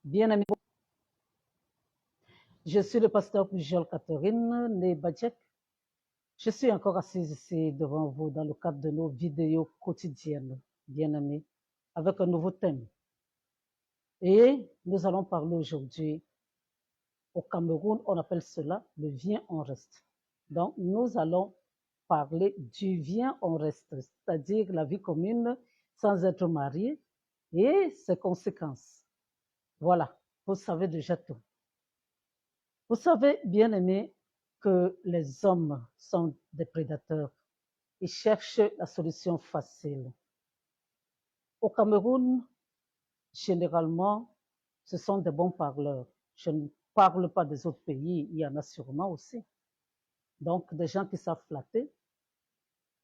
Bien-aimés, je suis le pasteur Pujol Catherine, né Badjek. Je suis encore assise ici devant vous dans le cadre de nos vidéos quotidiennes, bien-aimés, avec un nouveau thème. Et nous allons parler aujourd'hui, au Cameroun, on appelle cela le viens, on reste. Donc, nous allons parler du viens, on reste, c'est-à-dire la vie commune sans être marié et ses conséquences. Voilà, vous savez déjà tout. Vous savez, bien-aimés, que les hommes sont des prédateurs. Ils cherchent la solution facile. Au Cameroun, généralement, ce sont des bons parleurs. Je ne parle pas des autres pays, il y en a sûrement aussi. Donc, des gens qui savent flatter.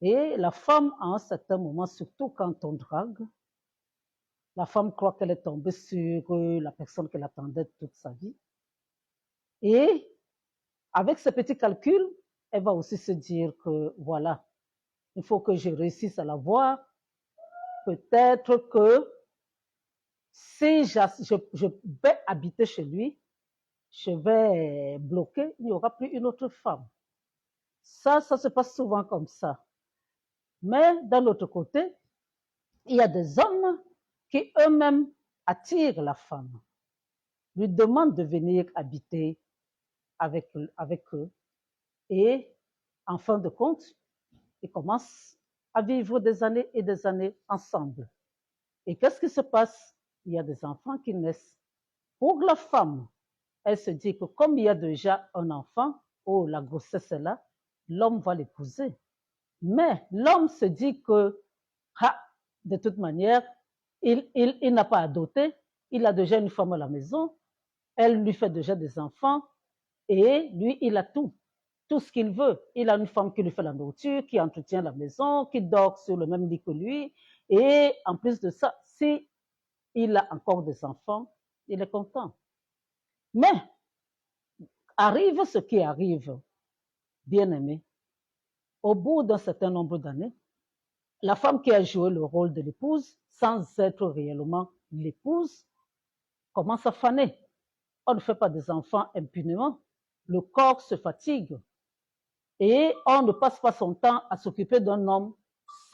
Et la femme, à un certain moment, surtout quand on drague, la femme croit qu'elle est tombée sur la personne qu'elle attendait toute sa vie. Et avec ce petit calcul, elle va aussi se dire que voilà, il faut que je réussisse à la voir. Peut-être que si je vais habiter chez lui, je vais bloquer, il n'y aura plus une autre femme. Ça se passe souvent comme ça. Mais d'un autre côté, il y a des hommes qui eux-mêmes attirent la femme, lui demandent de venir habiter avec eux. Et en fin de compte, ils commencent à vivre des années et des années ensemble. Et qu'est-ce qui se passe? Il y a des enfants qui naissent. Pour la femme, elle se dit que comme il y a déjà un enfant, oh, la grossesse est là, l'homme va l'épouser. Mais l'homme se dit que, de toute manière, il n'a pas à doter, il a déjà une femme à la maison, elle lui fait déjà des enfants, et lui, il a tout ce qu'il veut. Il a une femme qui lui fait la nourriture, qui entretient la maison, qui dort sur le même lit que lui. Et en plus de ça, si il a encore des enfants, il est content. Mais arrive ce qui arrive, bien aimé. Au bout d'un certain nombre d'années, la femme qui a joué le rôle de l'épouse, sans être réellement l'épouse, commence à faner. On ne fait pas des enfants impunément. Le corps se fatigue. Et on ne passe pas son temps à s'occuper d'un homme.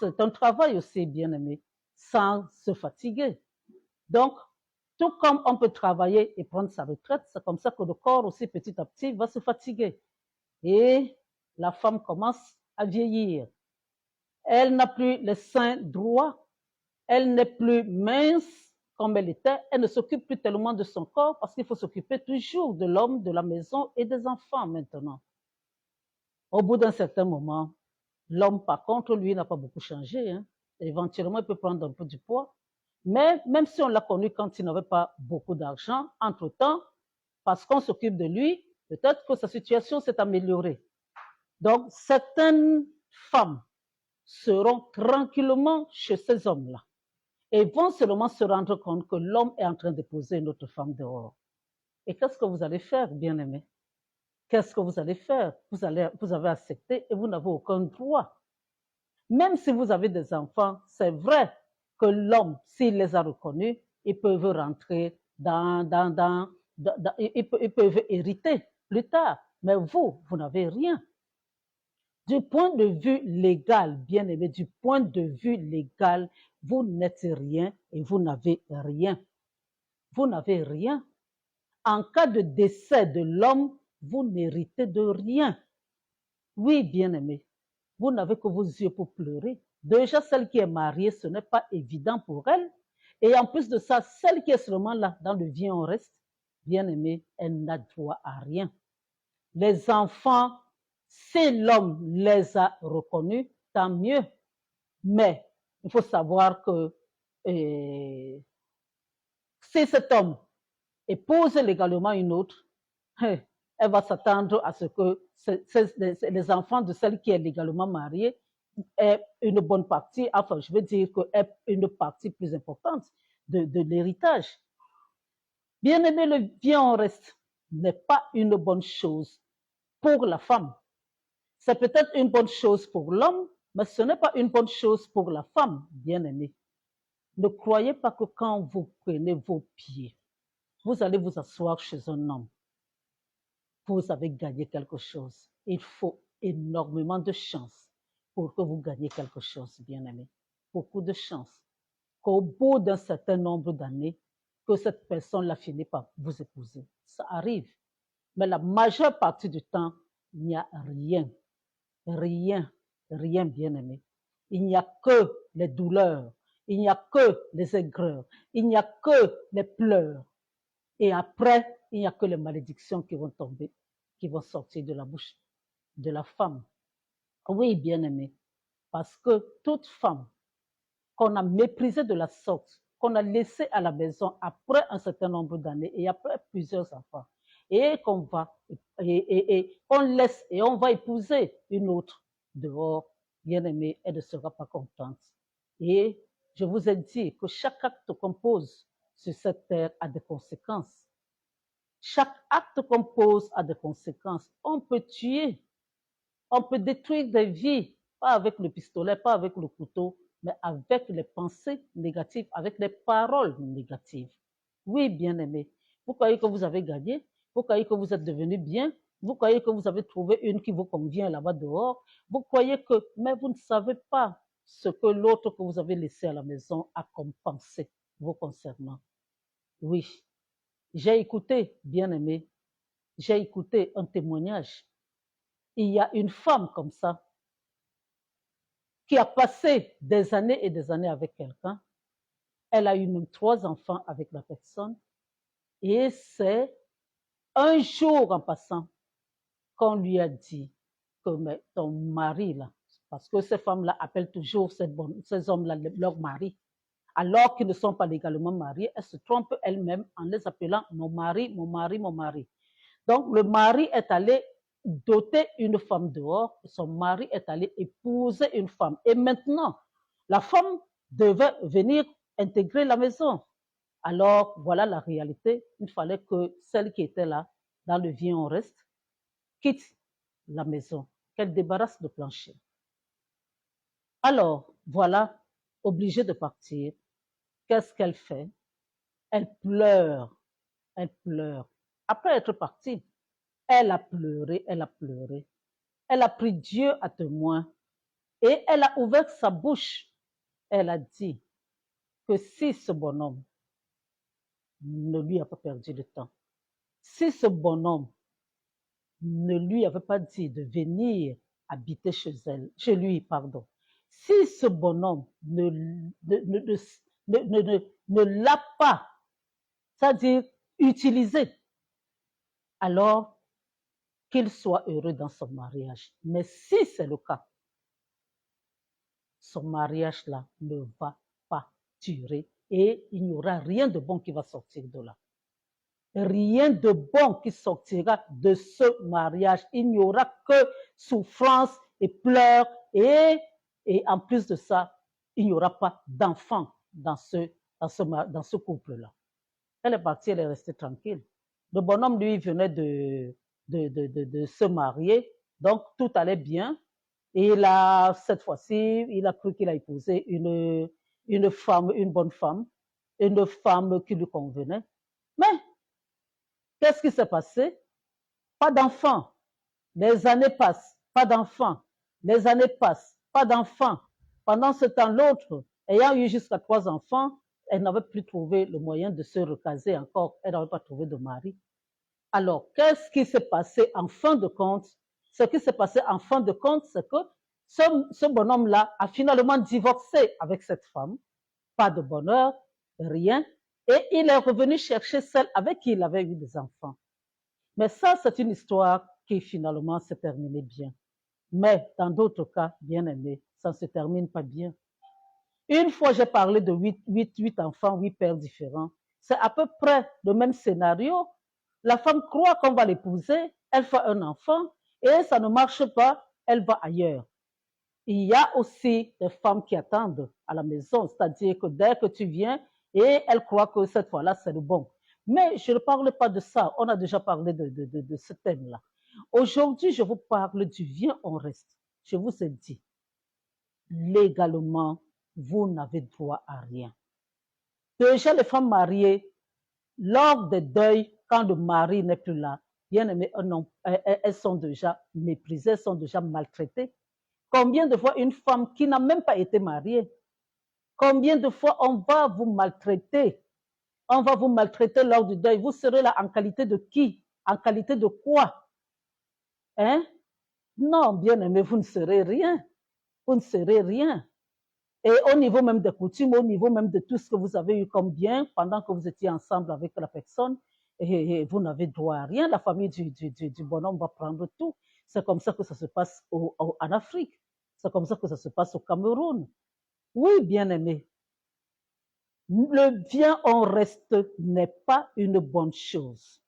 C'est un travail aussi, bien aimé, sans se fatiguer. Donc, tout comme on peut travailler et prendre sa retraite, c'est comme ça que le corps aussi petit à petit va se fatiguer. Et la femme commence à vieillir. Elle n'a plus les seins droits, elle n'est plus mince comme elle était, elle ne s'occupe plus tellement de son corps parce qu'il faut s'occuper toujours de l'homme, de la maison et des enfants maintenant. Au bout d'un certain moment, l'homme, par contre, lui, n'a pas beaucoup changé. Hein. Éventuellement, il peut prendre un peu du poids. Mais même si on l'a connu quand il n'avait pas beaucoup d'argent, entre-temps, parce qu'on s'occupe de lui, peut-être que sa situation s'est améliorée. Donc, certaines femmes seront tranquillement chez ces hommes-là et vont seulement se rendre compte que l'homme est en train d'épouser une autre femme dehors. Et qu'est-ce que vous allez faire, bien-aimés? Qu'est-ce que vous allez faire? Vous avez accepté et vous n'avez aucun droit. Même si vous avez des enfants, c'est vrai que l'homme, s'il les a reconnus, ils peuvent rentrer ils peuvent hériter plus tard. Mais vous n'avez rien. Du point de vue légal, bien aimé, du point de vue légal, vous n'êtes rien et vous n'avez rien. Vous n'avez rien. En cas de décès de l'homme, vous n'héritez de rien. Oui, bien aimé, vous n'avez que vos yeux pour pleurer. Déjà, celle qui est mariée, ce n'est pas évident pour elle. Et en plus de ça, celle qui est seulement là, dans le viens on reste, bien aimé, elle n'a droit à rien. Les enfants, si l'homme les a reconnus, tant mieux. Mais il faut savoir que si cet homme épouse légalement une autre, elle va s'attendre à ce que les enfants de celle qui est légalement mariée aient une bonne partie, enfin, je veux dire qu'aient une partie plus importante de l'héritage. Bien aimé, le bien en reste n'est pas une bonne chose pour la femme. C'est peut-être une bonne chose pour l'homme, mais ce n'est pas une bonne chose pour la femme, bien aimée. Ne croyez pas que quand vous prenez vos pieds, vous allez vous asseoir chez un homme. Vous avez gagné quelque chose. Il faut énormément de chance pour que vous gagniez quelque chose, bien-aimé. Beaucoup de chance. Qu'au bout d'un certain nombre d'années, que cette personne-là finit par vous épouser. Ça arrive. Mais la majeure partie du temps, il n'y a rien. Rien, rien, bien-aimé. Il n'y a que les douleurs. Il n'y a que les aigreurs. Il n'y a que les pleurs. Et après, il n'y a que les malédictions qui vont tomber, qui vont sortir de la bouche de la femme. Oui, bien-aimé, parce que toute femme qu'on a méprisée de la sorte, qu'on a laissée à la maison après un certain nombre d'années et après plusieurs enfants, et qu'on va et on laisse et on va épouser une autre dehors, bien-aimée, elle ne sera pas contente. Et je vous ai dit que chaque acte qu'on pose sur cette terre a des conséquences. Chaque acte qu'on pose a des conséquences. On peut tuer, on peut détruire des vies, pas avec le pistolet, pas avec le couteau, mais avec les pensées négatives, avec les paroles négatives. Oui, bien-aimé, vous croyez que vous avez gagné, vous croyez que vous êtes devenu bien, vous croyez que vous avez trouvé une qui vous convient là-bas dehors, vous croyez que, mais vous ne savez pas ce que l'autre que vous avez laissé à la maison a comme pensée vous concernant. Oui, j'ai écouté, bien-aimé, j'ai écouté un témoignage. Il y a une femme comme ça qui a passé des années et des années avec quelqu'un. Elle a eu même 3 enfants avec la personne. Et c'est un jour en passant qu'on lui a dit que mais ton mari, là, parce que ces femmes-là appellent toujours ces hommes-là leur mari, alors qu'ils ne sont pas légalement mariés, elles se trompent elles-mêmes en les appelant mon mari, mon mari, mon mari. Donc, le mari est allé doter une femme dehors, son mari est allé épouser une femme. Et maintenant, la femme devait venir intégrer la maison. Alors, voilà la réalité. Il fallait que celle qui était là, dans le viens on reste, quitte la maison, qu'elle débarrasse le plancher. Alors, voilà, obligée de partir. Qu'est-ce qu'elle fait? Elle pleure, elle pleure. Après être partie, elle a pleuré, elle a pleuré. Elle a pris Dieu à témoin et elle a ouvert sa bouche. Elle a dit que si ce bonhomme ne lui a pas perdu de temps, si ce bonhomme ne lui avait pas dit de venir habiter chez lui, pardon, si ce bonhomme ne l'a pas, c'est-à-dire utilisé, alors qu'il soit heureux dans son mariage. Mais si c'est le cas, son mariage-là ne va pas durer et il n'y aura rien de bon qui va sortir de là. Rien de bon qui sortira de ce mariage. Il n'y aura que souffrance et pleurs et en plus de ça, il n'y aura pas d'enfants dans ce couple-là. Elle est partie, elle est restée tranquille. Le bonhomme, lui, venait de se marier, donc tout allait bien. Et là, cette fois-ci, il a cru qu'il a épousé une femme, une bonne femme, une femme qui lui convenait. Mais qu'est-ce qui s'est passé? Pas d'enfants. Les années passent, pas d'enfants. Les années passent, pas d'enfants. Pendant ce temps, l'autre, ayant eu jusqu'à 3 enfants, elle n'avait plus trouvé le moyen de se recaser encore. Elle n'avait pas trouvé de mari. Alors, qu'est-ce qui s'est passé en fin de compte? Ce qui s'est passé en fin de compte, c'est que ce bonhomme-là a finalement divorcé avec cette femme. Pas de bonheur, rien. Et il est revenu chercher celle avec qui il avait eu des enfants. Mais ça, c'est une histoire qui finalement s'est terminée bien. Mais dans d'autres cas, bien aimé, ça ne se termine pas bien. Une fois, j'ai parlé de 8 enfants, 8 pères différents. C'est à peu près le même scénario. La femme croit qu'on va l'épouser, elle fait un enfant et ça ne marche pas, elle va ailleurs. Il y a aussi des femmes qui attendent à la maison, c'est-à-dire que dès que tu viens, et elles croient que cette fois-là, c'est le bon. Mais je ne parle pas de ça, on a déjà parlé de ce thème-là. Aujourd'hui, je vous parle du viens, on reste. Je vous ai dit, légalement, vous n'avez droit à rien. Déjà, les femmes mariées, lors des deuils, quand le mari n'est plus là, bien aimé, elles sont déjà méprisées, elles sont déjà maltraitées. Combien de fois une femme qui n'a même pas été mariée, combien de fois on va vous maltraiter? On va vous maltraiter lors du deuil. Vous serez là en qualité de qui? En qualité de quoi? Hein? Non, bien aimé, vous ne serez rien. Vous ne serez rien. Et au niveau même des coutumes, au niveau même de tout ce que vous avez eu comme bien pendant que vous étiez ensemble avec la personne, et vous n'avez droit à rien. La famille du bonhomme va prendre tout. C'est comme ça que ça se passe en Afrique. C'est comme ça que ça se passe au Cameroun. Oui, bien aimé. Le bien en reste n'est pas une bonne chose.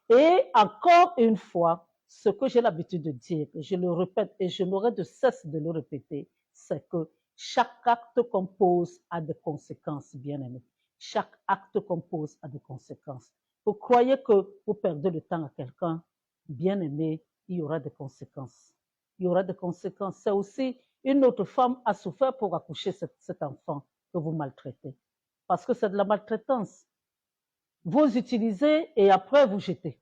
Et encore une fois, ce que j'ai l'habitude de dire, je le répète et je n'aurai de cesse de le répéter, c'est que chaque acte qu'on pose a des conséquences, bien-aimés. Chaque acte qu'on pose a des conséquences. Vous croyez que vous perdez le temps à quelqu'un, bien-aimé, il y aura des conséquences. Il y aura des conséquences. C'est aussi une autre femme a souffert pour accoucher cet enfant que vous maltraitez. Parce que c'est de la maltraitance. Vous utilisez et après vous jetez.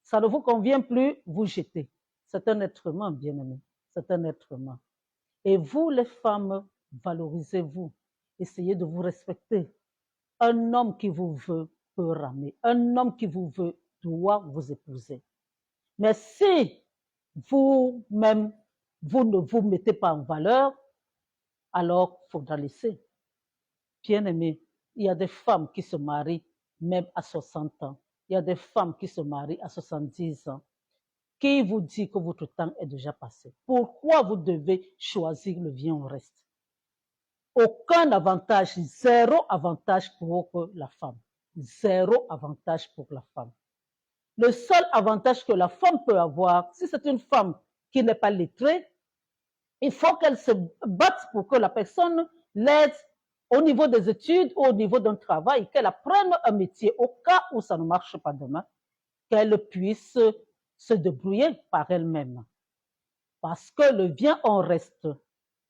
Ça ne vous convient plus, vous jetez. C'est un être humain, bien-aimé. C'est un être humain. Et vous, les femmes, valorisez-vous. Essayez de vous respecter. Un homme qui vous veut peut ramer. Un homme qui vous veut doit vous épouser. Mais si vous-même, vous ne vous mettez pas en valeur, alors il faudra laisser. Bien-aimé, il y a des femmes qui se marient même à 60 ans. Il y a des femmes qui se marient à 70 ans. Qui vous dit que votre temps est déjà passé? Pourquoi vous devez choisir le bien au reste? Aucun avantage, zéro avantage pour la femme. Zéro avantage pour la femme. Le seul avantage que la femme peut avoir, si c'est une femme qui n'est pas lettrée, il faut qu'elle se batte pour que la personne l'aide au niveau des études ou au niveau d'un travail, qu'elle apprenne un métier au cas où ça ne marche pas demain, qu'elle puisse se débrouiller par elle-même. Parce que le bien en reste,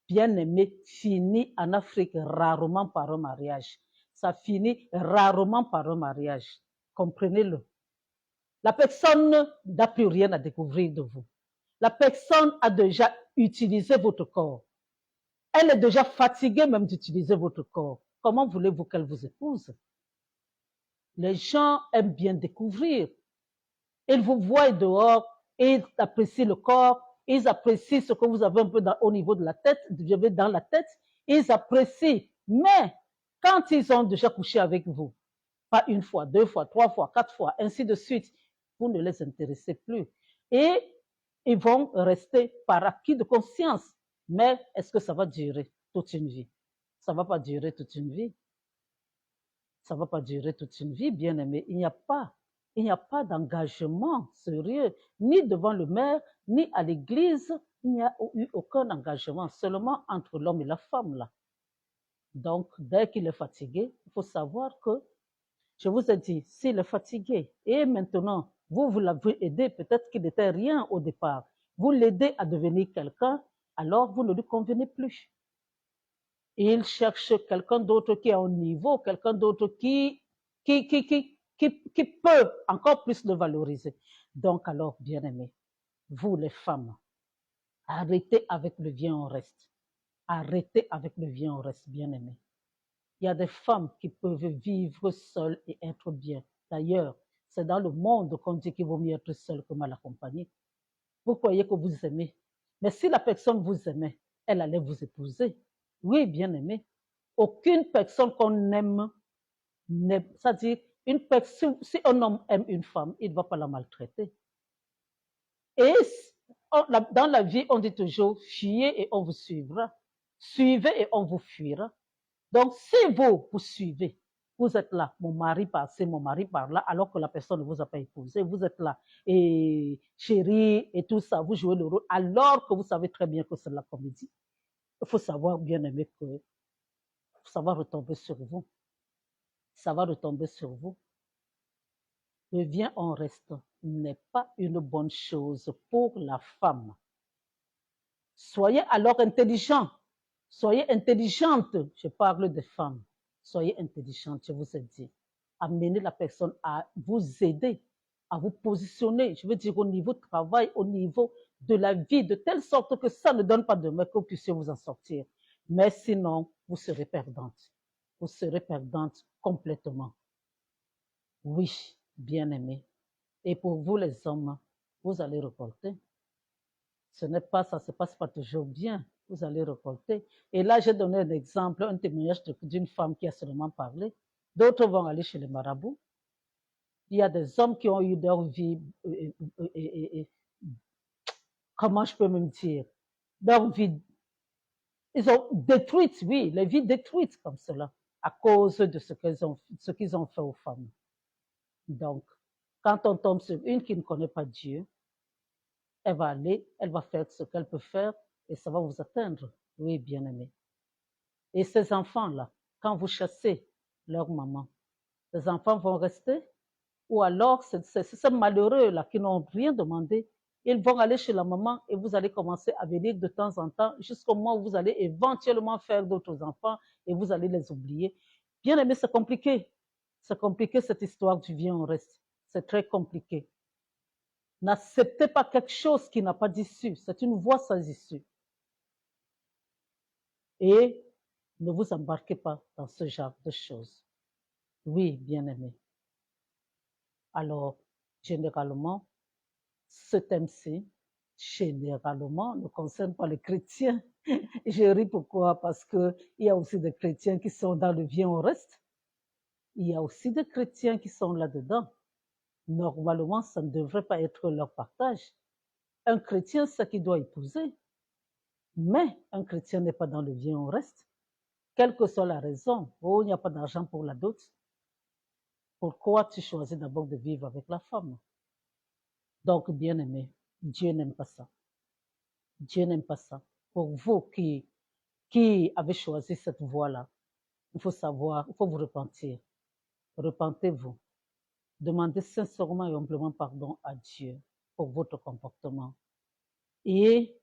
bien aimé, finit en Afrique rarement par un mariage. Ça finit rarement par un mariage. Comprenez-le. La personne n'a plus rien à découvrir de vous. La personne a déjà utilisé votre corps. Elle est déjà fatiguée même d'utiliser votre corps. Comment voulez-vous qu'elle vous épouse? Les gens aiment bien découvrir. Ils vous voient dehors, ils apprécient le corps, ils apprécient ce que vous avez un peu au niveau de la tête, dans la tête, ils apprécient. Mais quand ils ont déjà couché avec vous, pas une fois, deux fois, trois fois, quatre fois, ainsi de suite, vous ne les intéressez plus. Et ils vont rester par acquis de conscience. Mais est-ce que ça va durer toute une vie? Ça ne va pas durer toute une vie. Ça ne va pas durer toute une vie, bien aimé. Il n'y a pas d'engagement sérieux, ni devant le maire, ni à l'église. Il n'y a eu aucun engagement, seulement entre l'homme et la femme, là. Donc, dès qu'il est fatigué, il faut savoir que, je vous ai dit, s'il est fatigué, et maintenant, vous l'avez aidé, peut-être qu'il n'était rien au départ, vous l'aidez à devenir quelqu'un, alors vous ne lui convenez plus. Il cherche quelqu'un d'autre qui est au niveau, quelqu'un d'autre qui peut encore plus le valoriser. Donc alors, bien-aimés, vous les femmes, arrêtez avec le bien en reste. Arrêtez avec le bien en reste, bien-aimés. Il y a des femmes qui peuvent vivre seules et être bien. D'ailleurs, c'est dans le monde qu'on dit qu'il vaut mieux être seul que mal accompagné. Vous croyez que vous aimez. Mais si la personne vous aimait, elle allait vous épouser. Oui, bien-aimé. Aucune personne qu'on aime, c'est-à-dire, si un homme aime une femme, il ne va pas la maltraiter. Et dans la vie, on dit toujours, fuyez et on vous suivra. Suivez et on vous fuira. Donc, si vous suivez, vous êtes là, mon mari par-ci, mon mari par-là, alors que la personne ne vous a pas épousé, vous êtes là, et chérie, et tout ça, vous jouez le rôle, alors que vous savez très bien que c'est la comédie. Il faut savoir, bien aimé, que ça va retomber sur vous. Ça va retomber sur vous. Le bien en reste n'est pas une bonne chose pour la femme. Soyez alors intelligent. Soyez intelligente. Je parle des femmes. Soyez intelligente, je vous ai dit. amener la personne à vous aider, à vous positionner, je veux dire au niveau travail, au niveau de la vie, de telle sorte que ça ne donne pas demain que vous puissiez vous en sortir. Mais sinon, vous serez perdante. Vous serez perdante complètement. Oui, bien-aimé. Et pour vous les hommes, vous allez récolter. Ce n'est pas ça, ça ne se passe pas toujours bien. Vous allez récolter. Et là, j'ai donné un exemple, un témoignage d'une femme qui a seulement parlé. D'autres vont aller chez les marabouts. Il y a des hommes qui ont eu leur vie, comment je peux même dire, leur vie, ils ont détruite, oui, les vies détruites comme cela, à cause de ce qu'ils ont fait aux femmes. Donc, quand on tombe sur une qui ne connaît pas Dieu, elle va aller, elle va faire ce qu'elle peut faire et ça va vous atteindre. Oui, bien-aimé. Et ces enfants-là, quand vous chassez leur maman, les enfants vont rester ou alors c'est ces malheureux-là qui n'ont rien demandé. Ils vont aller chez la maman et vous allez commencer à venir de temps en temps jusqu'au moment où vous allez éventuellement faire d'autres enfants et vous allez les oublier. Bien aimé, c'est compliqué. C'est compliqué cette histoire du viens on reste. C'est très compliqué. N'acceptez pas quelque chose qui n'a pas d'issue. C'est une voie sans issue. Et ne vous embarquez pas dans ce genre de choses. Oui, bien aimé. Alors, généralement, ce thème-ci, généralement, ne concerne pas les chrétiens. Je ris pourquoi? Parce qu'il y a aussi des chrétiens qui sont dans le viens on reste. Il y a aussi des chrétiens qui sont là-dedans. Normalement, ça ne devrait pas être leur partage. Un chrétien sait qu'il doit épouser, mais un chrétien n'est pas dans le viens on reste. Quelle que soit la raison, oh, il n'y a pas d'argent pour la dot. Pourquoi tu choisis d'abord de vivre avec la femme? Donc, bien aimé, Dieu n'aime pas ça. Dieu n'aime pas ça. Pour vous qui avez choisi cette voie-là, il faut savoir, il faut vous repentir. Repentez-vous. Demandez sincèrement et humblement pardon à Dieu pour votre comportement. Et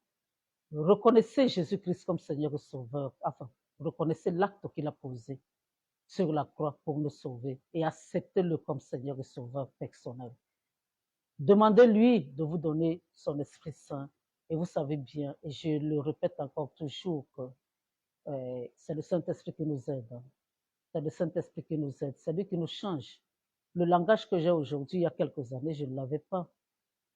reconnaissez Jésus-Christ comme Seigneur et Sauveur. Enfin, reconnaissez l'acte qu'il a posé sur la croix pour nous sauver et acceptez-le comme Seigneur et Sauveur personnel. Demandez-lui de vous donner son Esprit Saint. Et vous savez bien, et je le répète encore toujours, que c'est le Saint-Esprit qui nous aide. C'est le Saint-Esprit qui nous aide. C'est lui qui nous change. Le langage que j'ai aujourd'hui, il y a quelques années, je ne l'avais pas.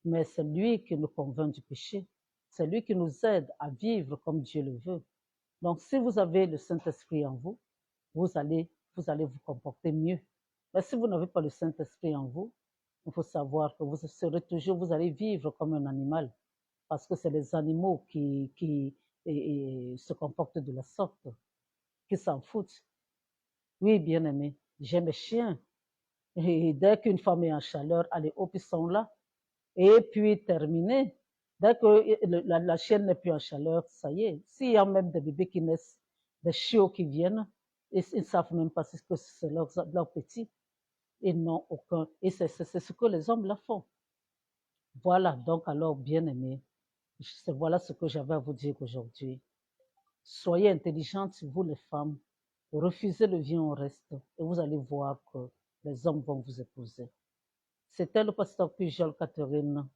Mais c'est lui qui nous convainc du péché. C'est lui qui nous aide à vivre comme Dieu le veut. Donc, si vous avez le Saint-Esprit en vous, vous allez vous comporter mieux. Mais si vous n'avez pas le Saint-Esprit en vous, il faut savoir que vous allez vivre comme un animal. Parce que c'est les animaux qui se comportent de la sorte, qui s'en foutent. Oui, bien aimé, j'ai mes chiens. Et dès qu'une femme est en chaleur, allez, hop, ils sont là. Et puis, terminé. Dès que la chienne n'est plus en chaleur, ça y est. S'il y a même des bébés qui naissent, des chiots qui viennent, ils ne savent même pas que c'est leur petit. Ils n'ont aucun. Et c'est ce que les hommes là font. Voilà, donc alors, bien aimé, voilà ce que j'avais à vous dire aujourd'hui. Soyez intelligentes, vous les femmes, refusez le viens au reste et vous allez voir que les hommes vont vous épouser. C'était le pasteur Pujol Catherine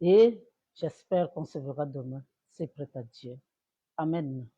et j'espère qu'on se verra demain. C'est prêt à Dieu. Amen.